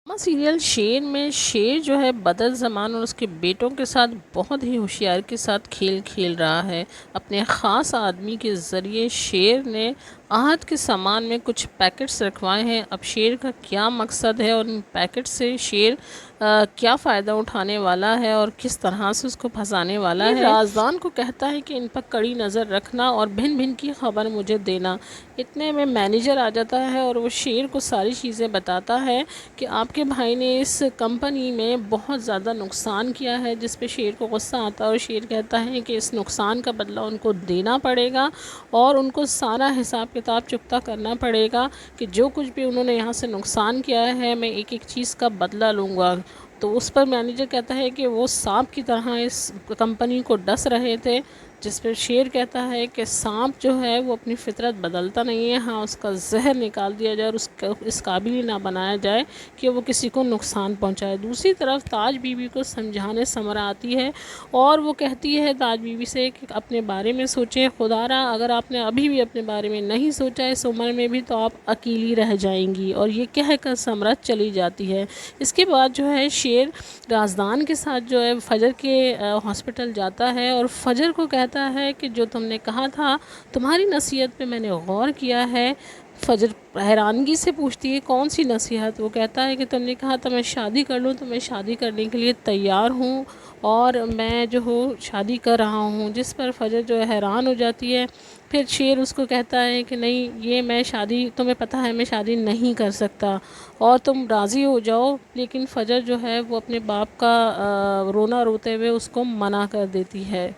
Serial شیر میں شیر جو ہے بدر زمان اور اس کے بیٹوں کے ساتھ بہت ہی ہوشیاری کے ساتھ کھیل کھیل رہا ہے۔ اپنے خاص آدمی کے ذریعے شیر نے آہت کے سامان میں کچھ پیکٹس رکھوائے ہیں۔ اب شیر کا کیا مقصد ہے اور ان پیکٹ سے شیر کیا فائدہ اٹھانے والا ہے اور کس طرح سے اس کو پھنسانے والا ہے۔ رازدان کو کہتا ہے کہ ان پر کڑی نظر رکھنا اور بھن بھن کی خبر مجھے دینا۔ اتنے میں مینیجر آ جاتا ہے اور وہ شیر کو ساری چیزیں بتاتا ہے کہ آپ کے بھائی نے اس کمپنی میں بہت زیادہ نقصان کیا ہے، جس پہ شیر کو غصہ آتا ہے اور شیر کہتا ہے کہ اس نقصان کا بدلہ ان کو دینا پڑے گا اور ان کو سارا حساب کتاب چکتا کرنا پڑے گا کہ جو کچھ بھی انہوں نے یہاں سے نقصان کیا ہے میں ایک ایک چیز کا بدلہ لوں گا۔ تو اس پر مینیجر کہتا ہے کہ وہ سانپ کی طرح اس کمپنی کو ڈس رہے تھے، جس پہ شیر کہتا ہے کہ سانپ جو ہے وہ اپنی فطرت بدلتا نہیں ہے، ہاں اس کا زہر نکال دیا جائے اور اس قابل ہی نہ بنایا جائے کہ وہ کسی کو نقصان پہنچائے۔ دوسری طرف تاج بی بی کو سمجھانے سمرا آتی ہے اور وہ کہتی ہے تاج بی بی سے کہ اپنے بارے میں سوچیں، خدا را اگر آپ نے ابھی بھی اپنے بارے میں نہیں سوچا اس عمر میں بھی تو آپ اکیلی رہ جائیں گی، اور یہ کہہ کر سمرا چلی جاتی ہے۔ اس کے بعد جو ہے شیر رازدان کے ساتھ جو ہے فجر کے ہاسپٹل جاتا ہے اور فجر کو کہتا ہے کہ جو تم نے کہا تھا تمہاری نصیحت پہ میں نے غور کیا ہے۔ فجر حیرانگی سے پوچھتی ہے کون سی نصیحت؟ وہ کہتا ہے کہ تم نے کہا تھا میں شادی کر لوں، تو میں شادی کرنے کے لیے تیار ہوں اور میں جو ہوں شادی کر رہا ہوں، جس پر فجر جو ہے حیران ہو جاتی ہے۔ پھر شیر اس کو کہتا ہے کہ نہیں، یہ میں شادی تمہیں پتہ ہے میں شادی نہیں کر سکتا اور تم راضی ہو جاؤ، لیکن فجر جو ہے وہ اپنے باپ کا رونا روتے ہوئے اس کو منع کر دیتی ہے۔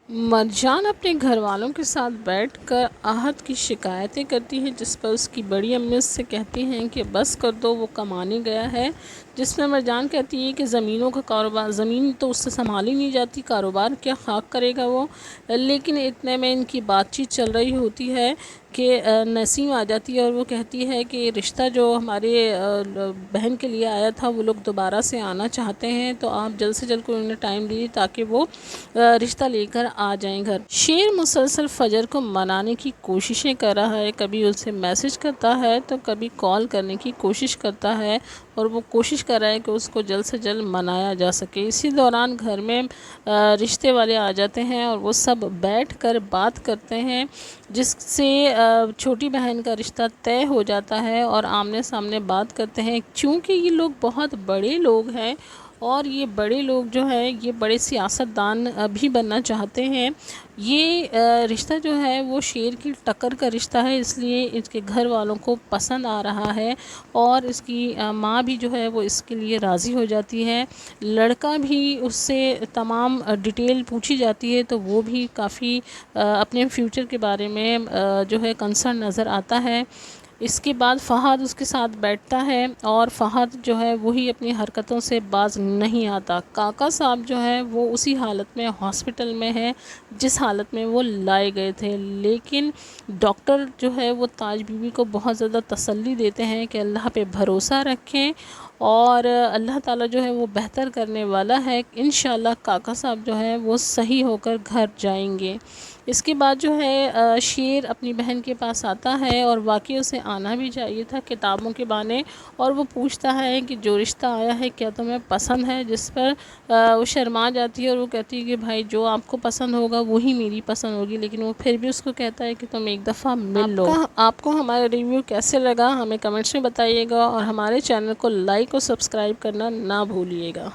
مرجان اپنے گھر والوں کے ساتھ بیٹھ کر آہت کی شکایتیں کرتی ہیں، جس پر اس کی بڑی امی اس سے کہتی ہیں کہ بس کر دو، وہ کمانے گیا ہے۔ جس میں مرجان کہتی ہے کہ زمینوں کا کاروبار، زمین تو اس سے سنبھالی نہیں جاتی، کاروبار کیا خاک کرے گا وہ۔ لیکن اتنے میں ان کی بات چیت چل رہی ہوتی ہے کہ نسیم آ جاتی ہے اور وہ کہتی ہے کہ رشتہ جو ہمارے بہن کے لیے آیا تھا وہ لوگ دوبارہ سے آنا چاہتے ہیں، تو آپ جلد سے جلد کوئی انہیں ٹائم دیجیے تاکہ وہ رشتہ لے کر آ جائیں گھر۔ شیر مسلسل فجر کو منانے کی کوششیں کر رہا ہے، کبھی اسے میسج کرتا ہے تو کبھی کال کرنے کی کوشش کرتا ہے اور وہ کوشش کر رہا ہے کہ اس کو جلد سے جلد منایا جا سکے۔ اسی دوران گھر میں رشتے والے آ جاتے ہیں اور وہ سب بیٹھ کر بات کرتے ہیں، جس سے چھوٹی بہن کا رشتہ طے ہو جاتا ہے اور آمنے سامنے بات کرتے ہیں۔ چونکہ یہ لوگ بہت بڑے لوگ ہیں اور یہ بڑے لوگ جو ہیں یہ بڑے سیاستدان بھی بننا چاہتے ہیں، یہ رشتہ جو ہے وہ شیر کی ٹکر کا رشتہ ہے، اس لیے اس کے گھر والوں کو پسند آ رہا ہے اور اس کی ماں بھی جو ہے وہ اس کے لیے راضی ہو جاتی ہے۔ لڑکا بھی اس سے تمام ڈیٹیل پوچھی جاتی ہے تو وہ بھی کافی اپنے فیوچر کے بارے میں جو ہے کنسرن نظر آتا ہے۔ اس کے بعد فہد اس کے ساتھ بیٹھتا ہے اور فہد جو ہے وہی اپنی حرکتوں سے باز نہیں آتا۔ کاکا صاحب جو ہے وہ اسی حالت میں ہاسپٹل میں ہے جس حالت میں وہ لائے گئے تھے، لیکن ڈاکٹر جو ہے وہ تاج بی بی کو بہت زیادہ تسلی دیتے ہیں کہ اللہ پہ بھروسہ رکھیں اور اللہ تعالیٰ جو ہے وہ بہتر کرنے والا ہے، انشاءاللہ کاکا صاحب جو ہے وہ صحیح ہو کر گھر جائیں گے۔ اس کے بعد جو ہے شیر اپنی بہن کے پاس آتا ہے اور واقعی اسے آنا بھی چاہیے تھا کتابوں کے بہانے، اور وہ پوچھتا ہے کہ جو رشتہ آیا ہے کیا تمہیں پسند ہے، جس پر وہ شرما جاتی ہے اور وہ کہتی ہے کہ بھائی جو آپ کو پسند ہوگا وہی میری پسند ہوگی، لیکن وہ پھر بھی اس کو کہتا ہے کہ تم ایک دفعہ مل لو۔ آپ کو ہمارا ریویو کیسے لگا ہمیں کمنٹس میں بتائیے گا اور ہمارے چینل کو لائک اور سبسکرائب کرنا نہ بھولیے گا۔